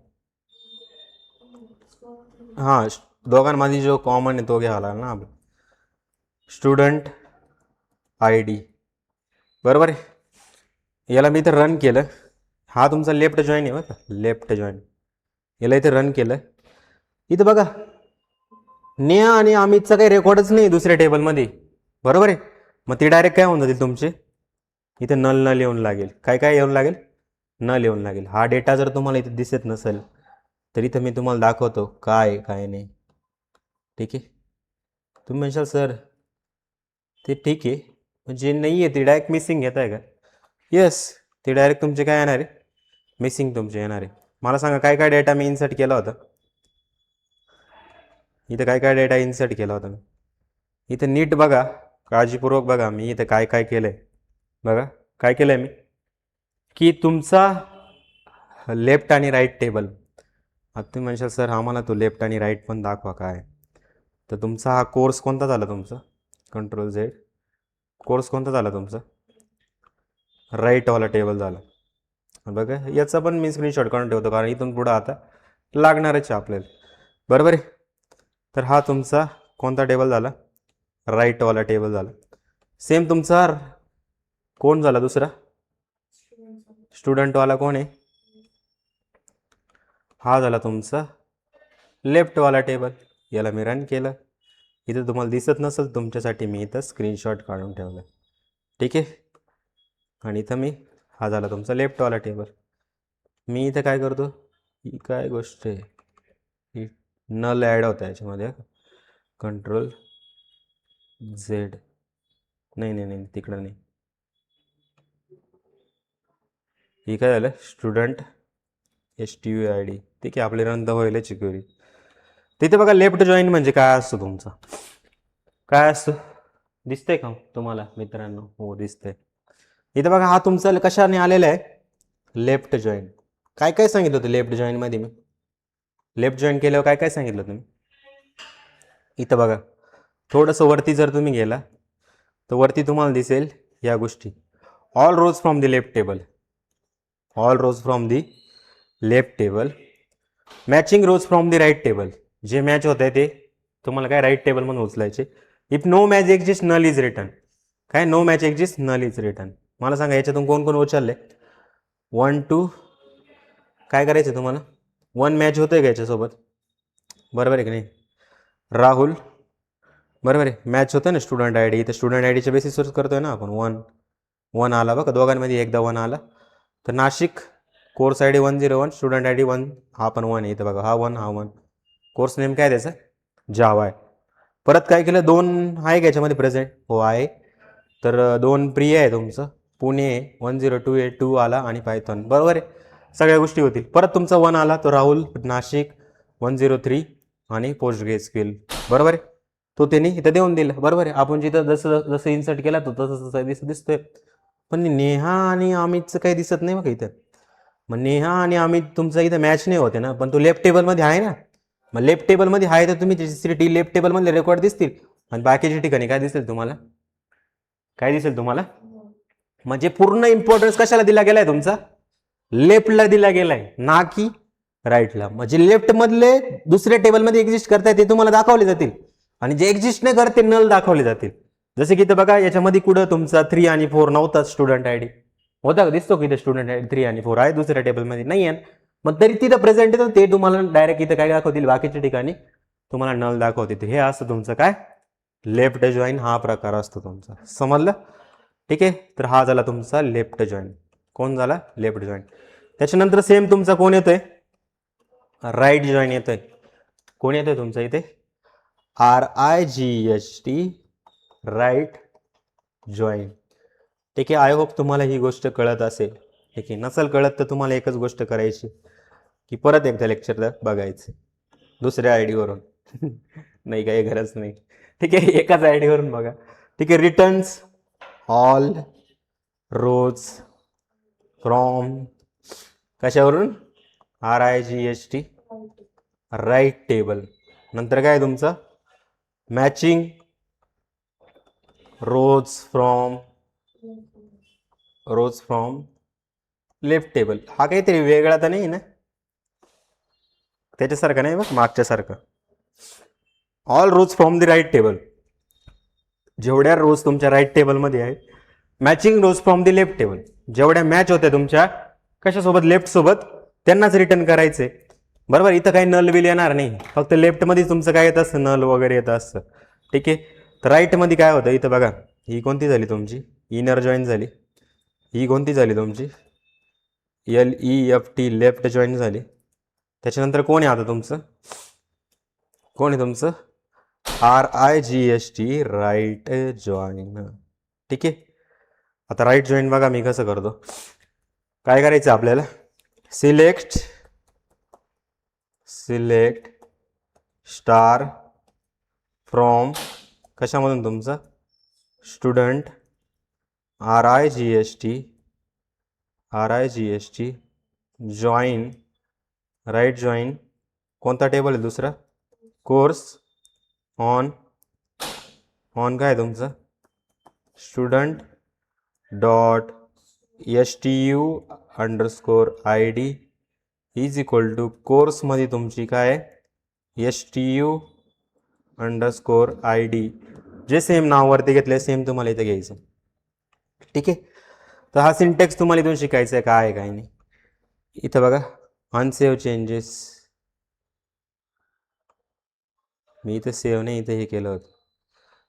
हां दोघांमध्ये जो कॉमन आहे तो घ्यावा लागला ना आपलं, स्टुडंट ID बरोबर आहे. याला मी इथं रन केलं. हा तुमचा लेफ्ट जॉईन आहे बघा, लेफ्ट जॉईन. याला इथे रन केलं. इथं बघा नेहा आणि अमितचा काही रेकॉर्डच नाही दुसऱ्या टेबलमध्ये बरोबर आहे. मग ती डायरेक्ट काय होऊन जातील तुमचे, इथं नल येऊन लागेल. काय येऊन लागेल, नल येऊन लागेल. हा डेटा जर तुम्हाला इथे दिसत नसेल तर इथं मी तुम्हाला दाखवतो काय काय नाही. ठीक आहे. तुम्ही म्हणशाल सर ते ठीक आहे, म्हणजे नाही आहे ते डायरेक्ट मिसिंग घेत आहे का, येस ते डायरेक्ट तुमचे काय येणार आहे, मिसिंग तुमचे येणार आहे. मला सांगा काय काय डेटा मी इन्सर्ट केला होता, इथं काय काय डेटा इन्सर्ट केला होता मी. इथं नीट बघा, काळजीपूर्वक बघा मी इथं काय काय केलं आहे. बघा काय केलं आहे मी, की तुमचा लेफ्ट आणि राईट टेबल. आता तुम्ही म्हणशाल सर आम्हाला तो लेफ्ट आणि राईट पण दाखवा काय. तर तुमचा हा कोर्स कोणता झाला तुमचा, Ctrl Z. कोर्स कोणता झाला तुमचा, राईटवाला टेबल झाला. बघा याचा पण मी स्क्रीनशॉट काढून ठेवतो, कारण इथून पुढं आता लागणारच आहे आपल्याला. बरोबर आहे. तर हा तुमचा कोणता टेबल झाला? राईटवाला टेबल झाला. सेम तुमचा कोण झाला दुसरा? स्टुडंटवाला कोण आहे? हा झाला तुमचा लेफ्टवाला टेबल. याला मी रन केलं. इथं तुम्हाला दिसत नसेल, तुमच्यासाठी मी इथं स्क्रीनशॉट काढून ठेवलं. ठीक आहे. आणि इथं मी हा झाला तुमचा लेफ्टवाला टेबल. मी इथं काय करतो, ही काय गोष्ट आहे, ही नल ॲड होता याच्यामध्ये. कंट्रोल झेड, नाही नाही नाही तिकडं नाही. ही काय झालं, स्टुडंट STUID. ठीक आहे, आपले रन तर होईल क्वेरी. तिथे बघा लेफ्ट जॉईन म्हणजे काय असतं तुमचं, काय असतं दिसतंय का तुम्हाला मित्रांनो? हो दिसतंय. इथं बघा हा तुमचा कशाने आलेला आहे, लेफ्ट जॉईन. काय काय सांगितलं होतं लेफ्ट जॉईनमध्ये मी? लेफ्ट जॉईन केल्यावर काय काय सांगितलं तुम्ही? इथं बघा थोडंसं वरती जर तुम्ही गेला तर वरती तुम्हाला दिसेल या गोष्टी, all rows from the left table, all rows from the left table, matching rows from the right table. जे मॅच होत आहे ते तुम्हाला काय राईट टेबलमधून उचलायचे. If no match exist null is return. काय no match exist null is return? मला सांगा याच्यातून कोण कोण उचलले? 1 2, काय करायचं तुम्हाला? 1 मॅच होतंय का याच्यासोबत? बरोबर आहे की नाही? राहुल, बरोबर आहे, मॅच होतं ना स्टुडंट ID. इथं स्टुडंट IDच्या बेसिसवर करतोय ना आपण. 1 आला बघा, दोघांमध्ये एकदा 1 आला. तर Nashik course ID 101, student ID 1, हा पण 1 आहे. इथं बघा हा 1, हा 1. कोर्स नेम काय त्याचा? जावा आहे. परत काय केलं, 2 आहे का याच्यामध्ये प्रेझेंट? हो आहे. तर 2 प्रिय आहे तुमचं, पुणे 10282 आला आणि पायथॉन. बरोबर आहे, सगळ्या गोष्टी होतील. परत तुमचा 1 आला तो राहुल नाशिक 103 आणि पोस्टग्रेस्क्यूएल. बरोबर आहे, तो त्यांनी इथं देऊन दिलं. बरोबर आहे, आपण जिथं जसं जसं इन्सर्ट केला तो तसं तसं दिसतोय. पण नेहा आणि अमितचं काही दिसत नाही बघा इथं. मग नेहा आणि अमित तुमचं इथं मॅच नाही होते ना, पण तो लेफ्ट टेबलमध्ये आहे ना. मग लेफ्ट टेबलमध्ये आहे तर तुम्ही त्याची लेफ्ट टेबलमधले रेकॉर्ड दिसतील, आणि बाकीच्या ठिकाणी काय दिसेल तुम्हाला? काय दिसेल तुम्हाला? म्हणजे पूर्ण इम्पॉर्टन्स कशाला दिला गेलाय तुमचा? लेफ्टला दिला गेलाय, ना की राईटला. म्हणजे लेफ्ट मधले दुसऱ्या टेबलमध्ये एक्झिस्ट करताय ते तुम्हाला दाखवले जातील, आणि जे एक्झिस्ट नाही करत ते नल दाखवले जातील. जसे की इथं बघा याच्यामध्ये कुठं तुमचा 3 आणि 4 नव्हता स्टुडंट ID. होता का? दिसतो की इथं स्टुडंट ID 3 आणि 4 आहे दुसऱ्या टेबलमध्ये नाही आहे. मग तरी तिथं प्रेझेंट येतं, ते तुम्हाला डायरेक्ट इथं काय दाखवतील, बाकीच्या ठिकाणी तुम्हाला नल दाखवतील. हे असतं तुमचं काय, लेफ्ट जॉईन हा प्रकार असतो तुमचा. समजलं? ठीक आहे. तर हा झाला तुमचा लेफ्ट जॉईन. कोण झाला? Left join. त्याच्यानंतर सेम तुमचा कोण येतोय? राईट जॉईन येतोय. कोण येतोय तुमचा इथे? RIGHT, right join. ठीक आहे. आय होप तुम्हाला ही गोष्ट कळत असेल. ठीक आहे, नसेल कळत तर तुम्हाला एकच गोष्ट करायची की परत एकदा लेक्चर बघायचं दुसऱ्या ID वरून. नाही, काही गरज नाही. ठीक आहे, एकाच ID वरून बघा. ठीक आहे. रिटर्न्स ऑल रोज फ्रॉम कशावरून? RIGHT, right table. नंतर काय तुमचं? Matching rows from left table. हा काहीतरी वेगळा तर नाही ना, त्याच्यासारखं नाही बघ मागच्यासारखं. All rows from the right table, जेवढ्या रोज तुमच्या राईट टेबलमध्ये आहे. Matching rows from the left table, जेवढ्या मॅच होत्या तुमच्या कशासोबत? लेफ्ट सोबत, त्यांनाच रिटर्न करायचे. बरोबर, इथं काही नल बिल येणार नाही, फक्त लेफ्टमध्ये तुमचं काय येत असतं, नल वगैरे येत असतं. ठीक आहे. तर राईटमध्ये काय होतं इथं बघा, ही कोणती झाली तुमची? इनर जॉईन झाली. ही कोणती झाली तुमची? LEFT, लेफ्ट जॉईन झाली. त्याच्यानंतर कोण आहे आता तुमचं? कोण आहे तुमचं? RIGHT, right join. ठीक आहे. आता राईट जॉईन बघा मी कसं करतो. काय करायचं आपल्याला? सिलेक्ट स्टार फ्रॉम कशामधून तुमचं? स्टुडंट RIGHT जॉईन, राईट जॉईन. कोणता टेबल आहे दुसरा? कोर्स ऑन काय तुमचं? Student dot STU_ID is equal to कोर्समध्ये तुमची काय STU_ID जे सेम नावावरती घेतले सेम तुम्हाला इथे घ्यायचं. ठीक आहे. तर हा सिंटेक्स तुम्हाला इथून शिकायचा आहे काय आहे काय नाही. इथं बघा अनसेव्ह चेंजेस, मी इथं सेव्ह नाही इथे हे केलं होतं.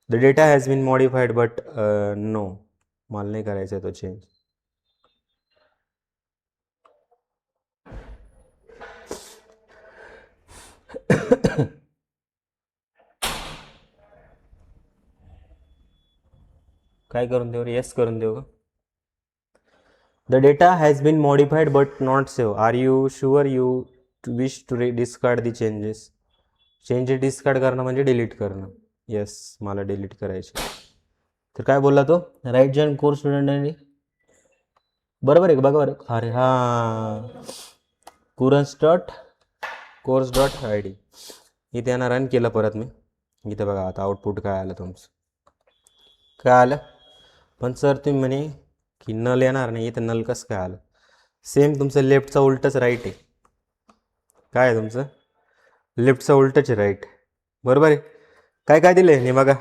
The data has been modified but no, मला नाही करायचा आहे तो चेंज. काय करून देऊ? येस करून देऊ का? The data has been modified but not save. Are you sure you wish to discard the changes? Changes discard करणं म्हणजे डिलीट करणं. येस, मला डिलीट करायचे. तर काय बोलला तो? राईट जॉईन कोर्स स्टुडंट, बरोबर आहे का? बघा बरं. अरे हां, course.ID इथे यांना रन केलं परत मी. इथे बघा आता आउटपुट काय आलं तुमचं, काय आलं? पण सर तुम्ही म्हणे की नल येणार नाही, इथं नल कसं काय आलं? सेम तुमचं लेफ्टचा उलटच राईट आहे. काय आहे तुमचं? लेफ्टचा उलटच आहे राईट, बरोबर आहे. काय काय दिलं आहे नाही बघा,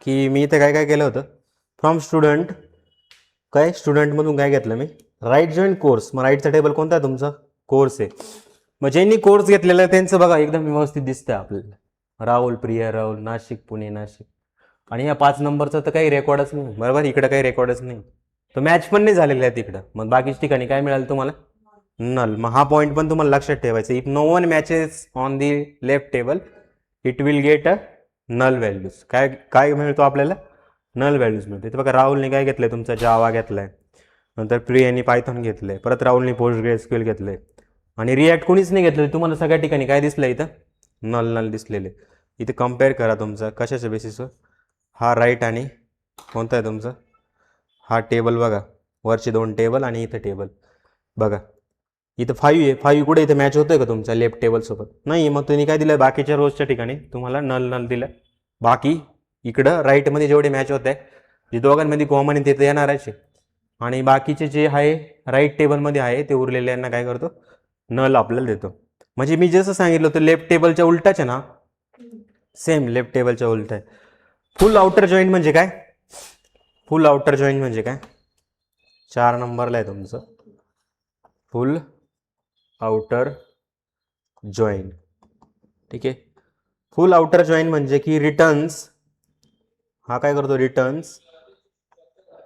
की मी इथं काय काय केलं होतं, फ्रॉम स्टुडंट, काय स्टुडंटमधून काय घेतलं मी, राईट जॉईन कोर्स. मग राईटचा टेबल कोणता आहे तुमचा? कोर्स आहे. मग ज्यांनी कोर्स घेतलेला आहे त्यांचं बघा एकदम व्यवस्थित दिसतं आपल्याला, राहुल, प्रिया राहुल, नाशिक, पुणे, नाशिक. आणि या 5 नंबरचं तर काही रेकॉर्डच नाही, बरोबर. इकडं काही रेकॉर्डच नाही, तो मॅच पण नाही झालेला आहे तिकडं. मग बाकीच्या ठिकाणी काय मिळालं तुम्हाला? नल. मग हा पॉईंट पण तुम्हाला लक्षात ठेवायचा. If no one matches on the left table it will get a null values. काय काय मिळतो आपल्याला? नल व्हॅल्यूज मिळते. तर बघा राहुलने काय घेतलंय तुमचा? जावा घेतलाय, नंतर प्रियाने पायथॉन घेतलंय, परत राहुलने पोस्टग्रेसक्यूएल घेतलंय, आणि रिॲक्ट कोणीच नाही घेतलं. तुम्हाला सगळ्या ठिकाणी काय दिसलं इथं? नल नल दिसलेले. इथे कम्पेअर करा तुमचा कशाच्या बेसिसवर. हा राईट आणि कोणता आहे तुमचा? हा टेबल बघा, वरचे 2 टेबल आणि इथं टेबल बघा. इथं 5 आहे, 5 कुठे इथं मॅच होतोय का तुमच्या लेफ्ट टेबलसोबत? नाही. मग तुम्ही काय दिलं? बाकीच्या रोजच्या ठिकाणी तुम्हाला नल नल दिलं. बाकी इकडं राईटमध्ये जेवढे मॅच होत आहे, जे दोघांमध्ये कॉमन आहे ते येणारच आहे. आणि बाकीचे जे आहे राईट टेबलमध्ये आहे ते उरलेले यांना काय करतो? नल आपल्याला देतो. म्हणजे मी जसं सांगितलं होतं लेफ्ट टेबलच्या उलटाच आहे ना, सेम लेफ्ट टेबलच्या उलट आहे. फुल आउटर जॉईंट म्हणजे काय? फुल आउटर जॉईंट म्हणजे काय? 4 नंबरला आहे तुमचं फुल आउटर जॉईन. ठीक आहे. फुल आउटर जॉईन म्हणजे की रिटर्न्स, हा काय करतो? Returns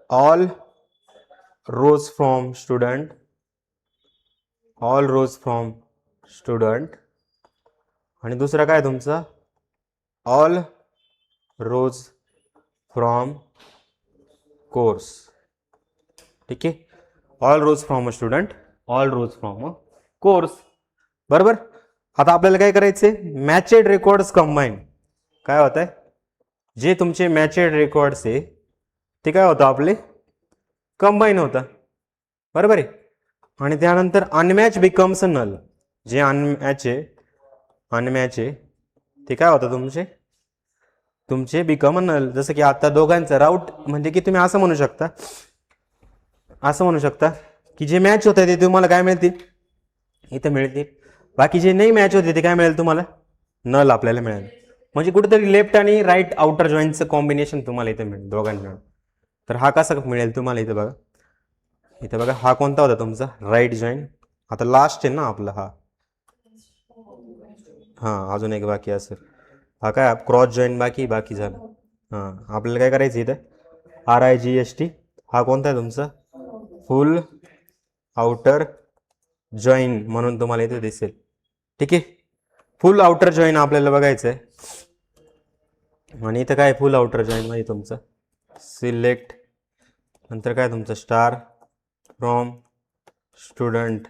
all rows from student, all rows from student. आणि दुसरा काय तुमचा? All rows from course. ठीक आहे. All rows from a student, all rows from a course, बरोबर. आता आपल्याला काय करायचंय? Matched records combine. काय होत आहे? जे तुमचे मॅचेड रेकॉर्ड्स आहे ते काय होतं? आपले कंबाईन होतं, बरोबर आहे. आणि त्यानंतर अनमॅच बिकम्स नल. जे अनमॅच आहे ते काय होतं? तुमचे बिकम नल. जसं की आता दोघांचं राऊट म्हणजे की तुम्ही असं म्हणू शकता की जे मॅच होत आहे ते तुम्हाला काय मिळतील? इथं मिळतील. बाकी जे नाही मॅच होते ते काय मिळेल तुम्हाला? नल आपल्याला मिळेल. म्हणजे कुठेतरी लेफ्ट आणि राईट आउटर जॉईंटचं कॉम्बिनेशन तुम्हाला इथे मिळेल दोघांना. तर हा कसा मिळेल तुम्हाला? इथे बघा, इथे बघा, हा कोणता होता तुमचा? Right joint. आता लास्ट आहे ना आपला हा, हां अजून एक बाकी असेल. हा काय क्रॉस जॉईंट बाकी झालं. हां आपल्याला काय करायचं इथं? RIGST. हा कोणता आहे तुमचा? फुल आउटर जॉईन म्हणून तुम्हाला इथे दिसेल. ठीक आहे. फुल आउटर जॉईन आपल्याला बघायचं आहे. आणि इथं काय फुल आउटर जॉईन मध्ये तुमचं सिलेक्ट, नंतर काय तुमचं स्टार फ्रॉम स्टुडंट,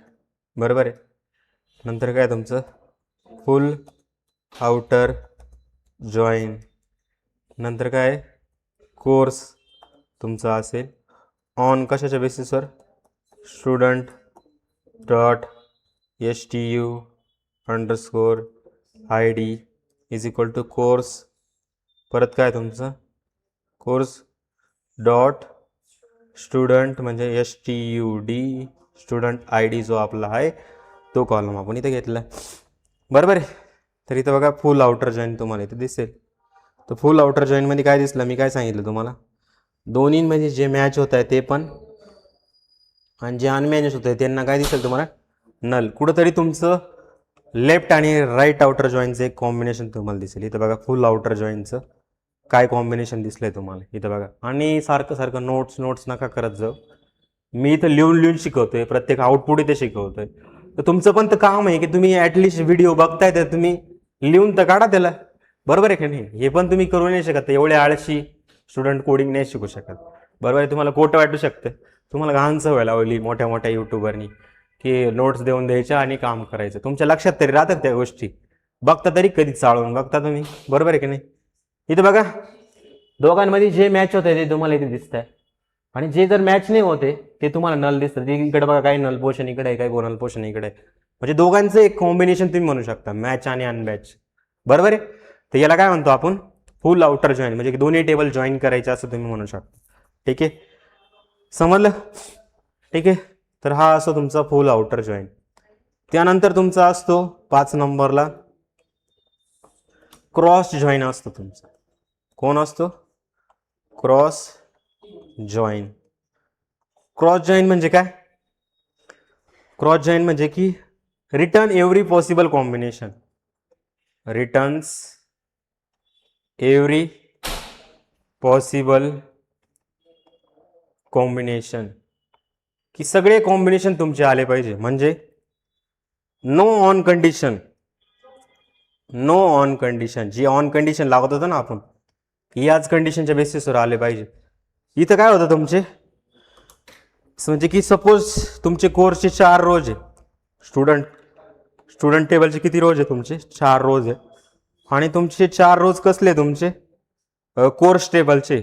बरोबर आहे. नंतर काय तुमचं फुल आउटर जॉईन, नंतर काय कोर्स तुमचा असेल ऑन कशाच्या बेसिसवर? Student dot STU_ID is equal to course, परत काय तुमचं कोर्स डॉट स्टुडंट म्हणजे STUD, स्टुडंट ID जो आपला आहे तो कॉलम आपण इथे घेतला आहे, बरोबर आहे. तर इथं बघा फुल आउटर जॉईन तुम्हाला इथे दिसेल. तर फुल आउटर जॉईनमध्ये काय दिसलं, मी काय सांगितलं तुम्हाला, दोन्हीमध्ये जे मॅच होत आहे ते पण आणि जे अनमॅच होत आहे त्यांना काय दिसेल तुम्हाला, नल. कुठंतरी तुमचं लेफ्ट आणि राईट आउटर जॉईनचं एक कॉम्बिनेशन तुम्हाला दिसेल. इथं बघा फुल आउटर जॉईनचं काय कॉम्बिनेशन दिसलंय तुम्हाला इथं बघा. आणि सारखं सारखं नोट्स नका करत जाऊ, मी इथं लिहून शिकवतोय, प्रत्येक आउटपुट इथे शिकवतोय. तर तुमचं पण तर काम आहे की तुम्ही ॲटलिस्ट व्हिडिओ बघताय तर तुम्ही लिहून तर काढा त्याला, बरोबर आहे की नाही. हे पण तुम्ही करू नाही शकत, एवढे आळशी स्टुडंट कोडिंग नाही शिकू शकत, बरोबर आहे. तुम्हाला खोटं वाटू शकतं, तुम्हाला घाण सवय लावली मोठ्या मोठ्या युट्यूबरनी की नोट्स देऊन द्यायच्या आणि काम करायचं. तुमच्या लक्षात तरी राहतात त्या गोष्टी, बघता तरी कधी चाळून बघता तुम्ही, बरोबर आहे की नाही. इथं बघा दोघांमध्ये जे मॅच होत आहे ते तुम्हाला इथे दिसत आहे, आणि जे जर मॅच नाही होते ते तुम्हाला नल दिसतं. इकडे बघा काही नल पोर्शन इकडे आहे, काही गोनल पोर्शन इकडे आहे, म्हणजे दोघांचं एक कॉम्बिनेशन तुम्ही म्हणू शकता, मॅच आणि अनमॅच, बरोबर आहे. तर याला काय म्हणतो आपण, फुल आउटर जॉईन, म्हणजे दोन्ही टेबल जॉईन करायचे असं तुम्ही म्हणू शकता. ठीक आहे, समजलं. ठीक आहे, तर हा असतो तुमचा फुल आउटर जॉईन. त्यानंतर तुमचा असतो 5 नंबरला क्रॉस जॉईन असतो तुमचा. कोण असतो, क्रॉस जॉईन. क्रॉस जॉईन म्हणजे काय, क्रॉस जॉईन म्हणजे की return every possible combination, returns every possible combination, की सगळे कॉम्बिनेशन तुमचे आले पाहिजे. म्हणजे no on condition, no on condition, जी ऑन कंडिशन लागत होतं ना आपण, याच कंडिशनच्या बेसिसवर आले पाहिजे. इथं काय होतं तुमचे, म्हणजे की सपोज तुमचे कोर्सचे 4 रोज आहे, स्टुडंट टेबलचे किती रोज आहे तुमचे, 4 रोज आहे. आणि तुमचे 4 रोज कसले तुमचे, कोर्स टेबलचे.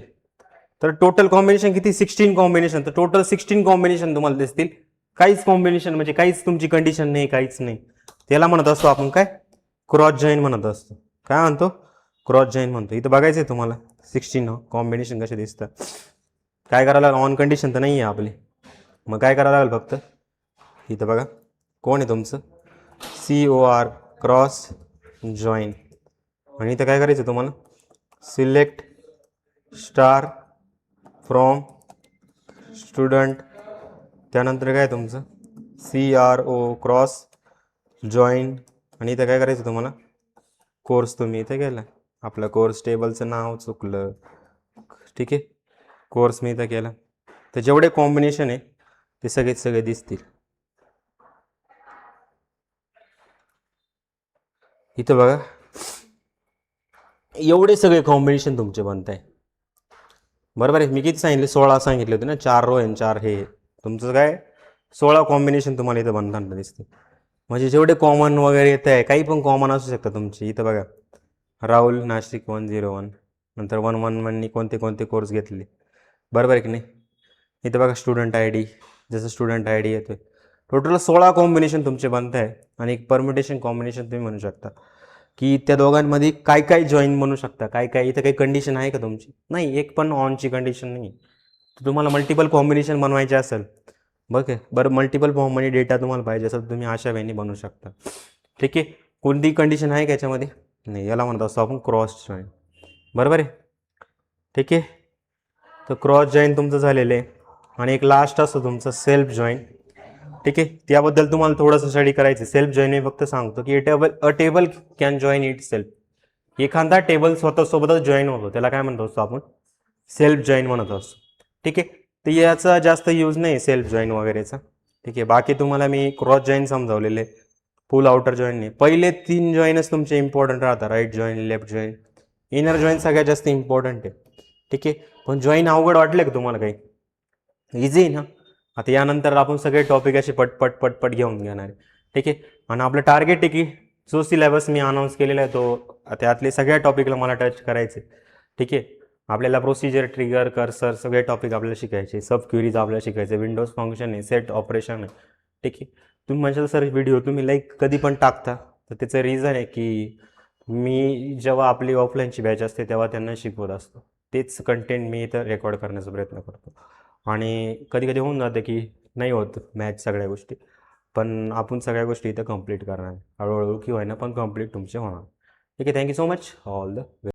तर टोटल कॉम्बिनेशन किती, 16 कॉम्बिनेशन. तर टोटल 16 कॉम्बिनेशन तुम्हाला दिसतील. काहीच कॉम्बिनेशन म्हणजे काहीच तुमची कंडिशन नाही, काहीच नाही, त्याला म्हणत असतो आपण काय, क्रॉस जॉईन म्हणत असतो. काय म्हणतो, क्रॉस जॉईन म्हणतो. इथं बघायचं आहे तुम्हाला 16 कॉम्बिनेशन कसे दिसतात. काय करायला लागेल, ऑन कंडिशन तर नाही आहे आपली, मग काय करायला लागेल फक्त, इथं बघा कोण आहे तुमचं, COR, क्रॉस जॉईन. आणि इथं काय करायचं तुम्हाला, सिलेक्ट स्टार फ्रॉम स्टुडंट. त्यानंतर काय तुमचं CRO, क्रॉस जॉईन. आणि इथं काय करायचं तुम्हाला, कोर्स तुम्ही इथे केला, आपलं कोर्स टेबलचं नाव चुकलं, ठीक आहे, कोर्स मी इथं केला. तर जेवढे कॉम्बिनेशन आहे ते सगळे दिसतील. इथं बघा एवढे सगळे कॉम्बिनेशन तुमचे बनत आहे, बरोबर आहे. मी किती सांगितले, 16 सांगितले होते ना, 4 रो आहे 4 हे, तुमचं काय 16 कॉम्बिनेशन तुम्हाला इथं बनताना दिसते. म्हणजे जेवढे कॉमन वगैरे येत आहे, काही पण कॉमन असू शकतं तुमचे. इथं बघा राहुल नाशिक 101, नंतर 111नी कोणते कोणते कोर्स घेतले, बरोबर आहे की नाही. इथं बघा स्टुडंट ID, जसं स्टुडंट ID येतोय. टोटल 16 कॉम्बिनेशन तुमचे बनत आहे. आणि एक परमिटेशन कॉम्बिनेशन तुम्ही म्हणू शकता की त्या दोघांमध्ये काय काय जॉईन बनू शकता, काय काय. इथं काही कंडिशन आहे का तुमची, नाही, एक पण ऑनची कंडिशन नाही. तर तुम्हाला मल्टिपल कॉम्बिनेशन बनवायचे असेल, बरं मल्टिपल फॉर्ममध्ये डेटा तुम्हाला पाहिजे असेल, तुम्ही अशा वेळी बनवू शकता. ठीक आहे, कोणती कंडिशन आहे का याच्यामध्ये, नाही. याला म्हणत असतो आपण क्रॉस जॉईन, बरोबर आहे. ठीक आहे, तर क्रॉस जॉईन तुमचं झालेलं आहे. आणि एक लास्ट असतो तुमचं सेल्फ जॉईन. ठीक आहे, त्याबद्दल तुम्हाला थोडंसं स्टडी करायचं. सेल्फ जॉईन मी फक्त सांगतो की अ table can join it self. एखादा टेबल स्वतःसोबतच जॉईन होतो, त्याला काय म्हणतो असतो आपण, सेल्फ जॉईन म्हणत असतो. ठीक आहे, तर याचा जास्त यूज नाही सेल्फ जॉईन वगैरेचा. ठीक आहे, बाकी तुम्हाला मी क्रॉस जॉईन समजावलेले, फुल आउटर जॉईन नाही. पहिले 3 जॉईनच तुमचे इम्पॉर्टंट राहतात, right join, left join. Inner join सगळ्यात जास्त इम्पॉर्टंट आहे. ठीक आहे, पण जॉईन अवघड वाटले का तुम्हाला काही, इझी आहे ना. आता यानंतर आपण सगळे टॉपिक असे पटपट पटपट घेऊन घेणार आहे. ठीक आहे, आणि आपलं टार्गेट आहे की जो सिलेबस मी अनाऊन्स केलेला आहे तो त्यातले सगळ्या टॉपिकला मला टच करायचे. ठीक आहे, आपल्याला प्रोसिजर, ट्रिगर, कर्सर सगळे टॉपिक आपल्याला शिकायचे, सब क्वेरीज आपल्याला शिकायचे, विंडोज फंक्शन आहे, सेट ऑपरेशन आहे. ठीक आहे, तुम्ही म्हणशाल सर व्हिडिओ तुम्ही लाईक कधी पण टाकता, तर त्याचं रिझन आहे की मी जेव्हा आपली ऑफलाईनची बॅच असते तेव्हा त्यांना शिकवत असतो, तेच कंटेंट मी इथं रेकॉर्ड करण्याचा प्रयत्न करतो. आणि कधी कधी होऊन जातं की नाही होत मॅच सगळ्या गोष्टी, पण आपण सगळ्या गोष्टी इथं कंप्लीट करणार, हळूहळू की होईना पण कंप्लीट तुमचे होणार. ठीक आहे, thank you so much, all the